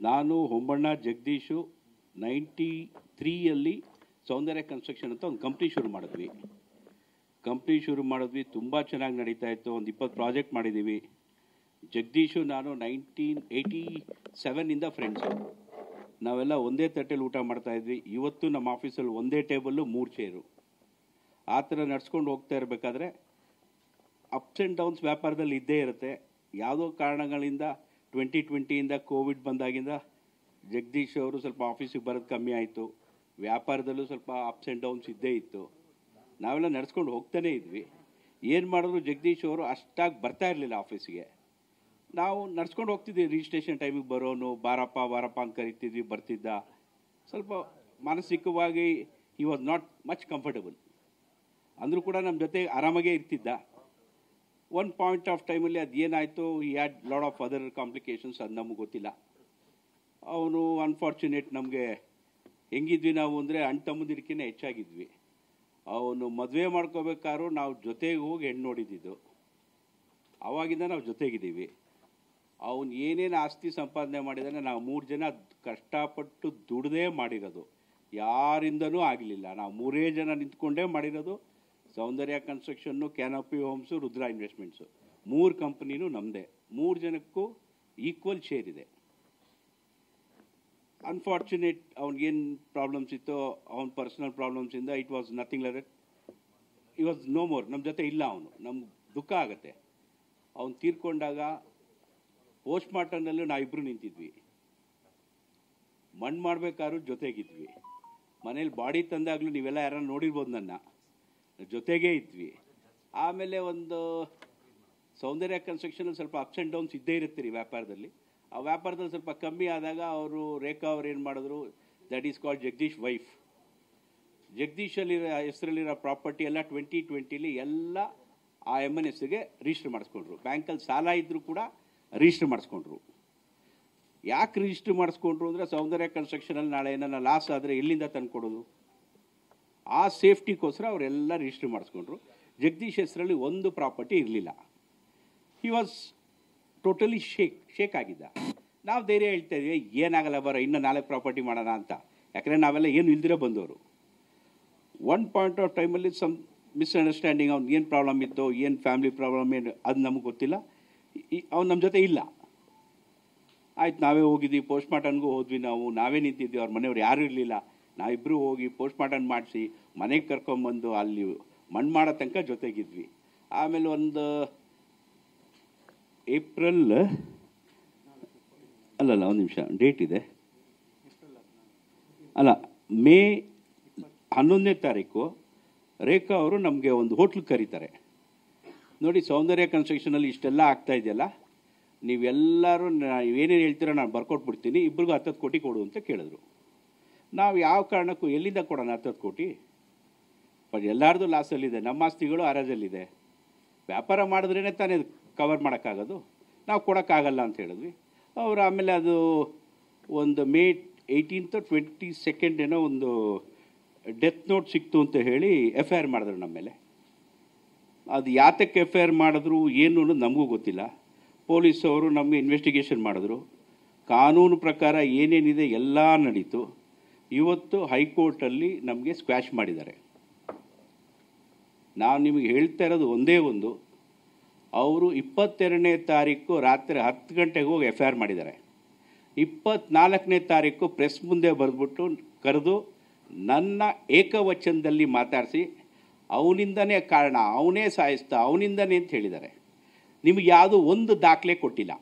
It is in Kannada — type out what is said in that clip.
ನಾನು ಹೊಂಬಣ್ಣ ಜಗದೀಶು 93ಯಲ್ಲಿ ಸೌಂದರ್ಯ ಕನ್ಸ್ಟ್ರಕ್ಷನ್ ಅಂತ ಒಂದು ಕಂಪ್ನಿ ಶುರು ಮಾಡಿದ್ವಿ. ತುಂಬ ಚೆನ್ನಾಗಿ ನಡೀತಾ ಇತ್ತು. ಒಂದು 20 ಪ್ರಾಜೆಕ್ಟ್ ಮಾಡಿದ್ದೀವಿ. ಜಗದೀಶು ನಾನು 1987ಇಂದ ಫ್ರೆಂಡ್ಸು. ನಾವೆಲ್ಲ ಒಂದೇ ತಟ್ಟೆಲಿ ಊಟ ಮಾಡ್ತಾಯಿದ್ವಿ. ಇವತ್ತು ನಮ್ಮ ಆಫೀಸಲ್ಲಿ ಒಂದೇ ಟೇಬಲ್ಲು 3 ಚೇರು. ಆ ಥರ ನಡ್ಸ್ಕೊಂಡು ಹೋಗ್ತಾ ಇರಬೇಕಾದ್ರೆ ಅಪ್ಸ್ ಆ್ಯಂಡ್ ಡೌನ್ಸ್ ವ್ಯಾಪಾರದಲ್ಲಿ ಇದ್ದೇ ಇರುತ್ತೆ. ಯಾವುದೋ ಕಾರಣಗಳಿಂದ 2020ಇಂದ ಕೋವಿಡ್ ಬಂದಾಗಿಂದ ಜಗದೀಶ್ ಅವರು ಸ್ವಲ್ಪ ಆಫೀಸಿಗೆ ಬರೋದು ಕಮ್ಮಿ ಆಯಿತು. ವ್ಯಾಪಾರದಲ್ಲೂ ಸ್ವಲ್ಪ ಅಪ್ಸ್ ಆ್ಯಂಡ್ ಡೌನ್ಸ್ ಇದ್ದೇ ಇತ್ತು. ನಾವೆಲ್ಲ ನಡ್ಸ್ಕೊಂಡು ಹೋಗ್ತಾನೇ ಇದ್ವಿ. ಏನು ಮಾಡಿದ್ರು ಜಗದೀಶ್ ಅವರು ಅಷ್ಟಾಗಿ ಬರ್ತಾ ಇರಲಿಲ್ಲ ಆಫೀಸಿಗೆ. ನಾವು ನಡ್ಸ್ಕೊಂಡು ಹೋಗ್ತಿದ್ವಿ. ರಿಜಿಸ್ಟ್ರೇಷನ್ ಟೈಮಿಗೆ ಬರೋನು, ಬಾರಪ್ಪ ಅಂತ ಕರಿತಿದ್ವಿ, ಬರ್ತಿದ್ದ. ಸ್ವಲ್ಪ ಮಾನಸಿಕವಾಗಿ he was not much comfortable. ಅಂದರೂ ಕೂಡ ನಮ್ಮ ಜೊತೆ ಆರಾಮಾಗೇ ಇರ್ತಿದ್ದ. ಒನ್ ಪಾಯಿಂಟ್ ಆಫ್ ಟೈಮಲ್ಲಿ ಅದು ಏನಾಯಿತು, he had lot of other complications, ಅದು ನಮಗೆ ಗೊತ್ತಿಲ್ಲ. ಅವನು ಅನ್ಫಾರ್ಚುನೇಟ್. ನಮಗೆ ಹೆಂಗಿದ್ವಿ ನಾವು ಅಂದರೆ ಅಣ್ಣ ತಮ್ಮಂದಿರ್ಕಿಂತ ಹೆಚ್ಚಾಗಿದ್ವಿ. ಅವನು ಮದುವೆ ಮಾಡ್ಕೋಬೇಕಾದ್ರೂ ನಾವು ಜೊತೆಗೆ ಹೋಗಿ ಹೆಣ್ಣು ನೋಡಿದ್ದು. ಆವಾಗಿಂದ ನಾವು ಜೊತೆಗಿದ್ದೀವಿ. ಅವನು ಏನೇನು ಆಸ್ತಿ ಸಂಪಾದನೆ ಮಾಡಿದಾನೆ ನಾವು 3 ಜನ ಕಷ್ಟಪಟ್ಟು ದುಡ್ದೇ ಮಾಡಿರೋದು. ಯಾರಿಂದನೂ ಆಗಲಿಲ್ಲ. ನಾವು 3 ಜನ ನಿಂತ್ಕೊಂಡೇ ಮಾಡಿರೋದು. Soundarya construction, canopy homes, Rudra investments, 3 ಕಂಪ್ನಿನೂ ನಮ್ಮದೇ. 3 ಜನಕ್ಕೂ ಈಕ್ವಲ್ ಶೇರ್ ಇದೆ. ಅನ್ಫಾರ್ಚುನೇಟ್ ಅವ್ನಿಗೇನು ಪ್ರಾಬ್ಲಮ್ಸ್ ಇತ್ತೋ, ಅವ್ನ ಪರ್ಸ್ನಲ್ ಪ್ರಾಬ್ಲಮ್ಸಿಂದ it was nothing like that. It was no more. ನಮ್ಮ ಜೊತೆ ಇಲ್ಲ ಅವನು. ನಮ್ಗೆ ದುಃಖ ಆಗುತ್ತೆ. ಅವನು ತೀರ್ಕೊಂಡಾಗ ಪೋಸ್ಟ್ ಮಾರ್ಟಮ್ನಲ್ಲೂ ನಾವಿಬ್ಬರು ನಿಂತಿದ್ವಿ. ಮಣ್ಣು ಮಾಡಬೇಕಾದ್ರೂ ಜೊತೆಗಿದ್ವಿ. ಮನೇಲಿ ಬಾಡಿ ತಂದಾಗಲೂ ನೀವೆಲ್ಲ ಯಾರನ್ನ ನೋಡಿರ್ಬೋದು, ನನ್ನ ಜೊತೆಗೇ ಇದ್ವಿ. ಆಮೇಲೆ ಒಂದು ಸೌಂದರ್ಯ ಕನ್ಸ್ಟ್ರಕ್ಷನಲ್ಲಿ ಸ್ವಲ್ಪ ಅಪ್ಸ್ ಆ್ಯಂಡ್ ಡೌನ್ಸ್ ಇದ್ದೇ ಇರುತ್ತೆ ರೀ ವ್ಯಾಪಾರದಲ್ಲಿ. ಆ ವ್ಯಾಪಾರದಲ್ಲಿ ಸ್ವಲ್ಪ ಕಮ್ಮಿ ಆದಾಗ ರೇಖಾ ಅವ್ರು ಏನು ಮಾಡಿದ್ರು, that is called Jagadish wife. ಜಗದೀಶಲ್ಲಿರೋ ಹೆಸರಲ್ಲಿರೋ ಪ್ರಾಪರ್ಟಿ ಎಲ್ಲ 2020 ಎಲ್ಲ ಆ ಎಮ್ಮನ ಹೆಸರಿಗೆ ರಿಜಿಸ್ಟರ್ ಮಾಡಿಸ್ಕೊಂಡ್ರು. ಬ್ಯಾಂಕಲ್ಲಿ ಸಾಲ ಇದ್ದರೂ ಕೂಡ ರಿಜಿಸ್ಟರ್ ಮಾಡಿಸ್ಕೊಂಡ್ರು. ಯಾಕೆ ರಿಜಿಸ್ಟರ್ ಮಾಡಿಸ್ಕೊಂಡ್ರು ಅಂದರೆ, ಸೌಂದರ್ಯ ಕನ್ಸ್ಟ್ರಕ್ಷನಲ್ಲಿ ನಾಳೆ ಏನಾರ ಲಾಸ್ ಆದರೆ ಎಲ್ಲಿಂದ ತಂದುಕೊಡೋದು, ಆ ಸೇಫ್ಟಿಗೋಸ್ಕರ ಅವರೆಲ್ಲ ರಿಜಿಸ್ಟರ್ ಮಾಡಿಸ್ಕೊಂಡ್ರು. ಜಗದೀಶ್ ಹೆಸರಲ್ಲಿ ಒಂದು ಪ್ರಾಪರ್ಟಿ ಇರಲಿಲ್ಲ. ಹಿ ವಾಸ್ ಟೋಟಲಿ ಶೇಕ್ ಆಗಿದ್ದ. ನಾವು ಧೈರ್ಯ ಹೇಳ್ತಾ ಇದ್ವಿ, ಏನಾಗಲ್ಲ ಬರೋ, ಇನ್ನೂ 4 ಪ್ರಾಪರ್ಟಿ ಮಾಡೋಣ ಅಂತ. ಯಾಕಂದರೆ ನಾವೆಲ್ಲ ಏನು ಇಲ್ದಿರೋ ಬಂದವರು. ಒನ್ ಪಾಯಿಂಟ್ ಆಫ್ ಟೈಮಲ್ಲಿ ಸಮ್ ಮಿಸ್ಅಂಡರ್ಸ್ಟ್ಯಾಂಡಿಂಗ್, ಅವ್ನು ಏನು ಪ್ರಾಬ್ಲಮ್ ಇತ್ತು, ಏನು ಫ್ಯಾಮಿಲಿ ಪ್ರಾಬ್ಲಮ್ ಏನು, ಅದು ನಮಗೆ ಗೊತ್ತಿಲ್ಲ. ಅವ್ನು ನಮ್ಮ ಜೊತೆ ಇಲ್ಲ. ಆಯ್ತು, ನಾವೇ ಹೋಗಿದ್ವಿ, ಪೋಸ್ಟ್ ಮಾರ್ಟಮ್ಗೂ ಹೋದ್ವಿ. ನಾವೇ ನಿಂತಿದ್ವಿ. ಅವ್ರ ಮನೆಯವ್ರು ಯಾರೂ ಇರಲಿಲ್ಲ. ನಾವಿಬ್ಬರು ಹೋಗಿ ಪೋಸ್ಟ್ ಮಾರ್ಟಮ್ ಮಾಡಿಸಿ ಮನೆಗೆ ಕರ್ಕೊಂಬಂದು ಅಲ್ಲಿ ಮಣ್ಣು ಮಾಡೋ ತನಕ ಜೊತೆಗಿದ್ವಿ. ಆಮೇಲೆ ಒಂದು ಏಪ್ರಿಲ್ ಅಲ್ಲಲ್ಲ, ಒಂದು ನಿಮಿಷ, ಡೇಟ್ ಇದೆ ಅಲ್ಲ, ಮೇ 11ನೇ ತಾರೀಕು ರೇಖಾ ಅವರು ನಮಗೆ ಒಂದು ಹೋಟ್ಲಿಗೆ ಕರೀತಾರೆ. ನೋಡಿ, ಸೌಂದರ್ಯ ಕನ್ಸ್ಟ್ರಕ್ಷನಲ್ಲಿ ಇಷ್ಟೆಲ್ಲ ಆಗ್ತಾ ಇದೆಯಲ್ಲ, ನೀವೆಲ್ಲರೂ ಏನೇನು ಹೇಳ್ತೀರೋ ನಾನು ಬರ್ಕೊಟ್ಬಿಡ್ತೀನಿ, ಇಬ್ಬರಿಗೂ 10 ಕೋಟಿ ಕೊಡು ಅಂತ ಕೇಳಿದ್ರು. ನಾವು ಯಾವ ಕಾರಣಕ್ಕೂ ಎಲ್ಲಿಂದ ಕೊಡೋಣ 10 ಕೋಟಿ? ಬಟ್ ಎಲ್ಲರದು ಲಾಸಲ್ಲಿದೆ. ನಮ್ಮ ಆಸ್ತಿಗಳು ಹರಾಜಲ್ಲಿದೆ. ವ್ಯಾಪಾರ ಮಾಡಿದ್ರೇ ತಾನೇ ಕವರ್ ಮಾಡೋಕ್ಕಾಗೋದು. ನಾವು ಕೊಡೋಕ್ಕಾಗಲ್ಲ ಅಂತ ಹೇಳಿದ್ವಿ. ಅವರು ಆಮೇಲೆ ಅದು ಒಂದು ಮೇ 18th 22nd ಏನೋ ಒಂದು ಡೆತ್ ನೋಟ್ ಸಿಕ್ತು ಅಂತ ಹೇಳಿ FIR ಮಾಡಿದ್ರು ನಮ್ಮ ಮೇಲೆ. ಅದು ಯಾತಕ್ಕೆ FIR ಮಾಡಿದ್ರು ಏನು ಅನ್ನೋದು ನಮಗೂ ಗೊತ್ತಿಲ್ಲ. ಪೊಲೀಸವರು ನಮಗೆ ಇನ್ವೆಸ್ಟಿಗೇಷನ್ ಮಾಡಿದ್ರು. ಕಾನೂನು ಪ್ರಕಾರ ಏನೇನಿದೆ ಎಲ್ಲ ನಡೀತು. ಇವತ್ತು ಹೈಕೋರ್ಟಲ್ಲಿ ನಮಗೆ ಸ್ಕ್ವ್ಯಾಶ್ ಮಾಡಿದ್ದಾರೆ. ನಾವು ನಿಮಗೆ ಹೇಳ್ತಾ ಇರೋದು ಒಂದೇ ಒಂದು, ಅವರು 22ನೇ ತಾರೀಕು ರಾತ್ರಿ 10 ಗಂಟೆಗೆ ಹೋಗಿ FIR ಮಾಡಿದ್ದಾರೆ. 24ನೇ ತಾರೀಕು ಪ್ರೆಸ್ ಮುಂದೆ ಬರೆದ್ಬಿಟ್ಟು ಕರೆದು ನನ್ನ ಏಕವಚನದಲ್ಲಿ ಮಾತಾಡಿಸಿ ಅವನಿಂದನೇ ಕಾರಣ, ಅವನೇ ಸಾಯಿಸ್ತಾ, ಅವನಿಂದನೇ ಅಂತ ಹೇಳಿದ್ದಾರೆ. ನಿಮಗೆ ಯಾವುದೋ ಒಂದು ದಾಖಲೆ ಕೊಟ್ಟಿಲ್ಲ.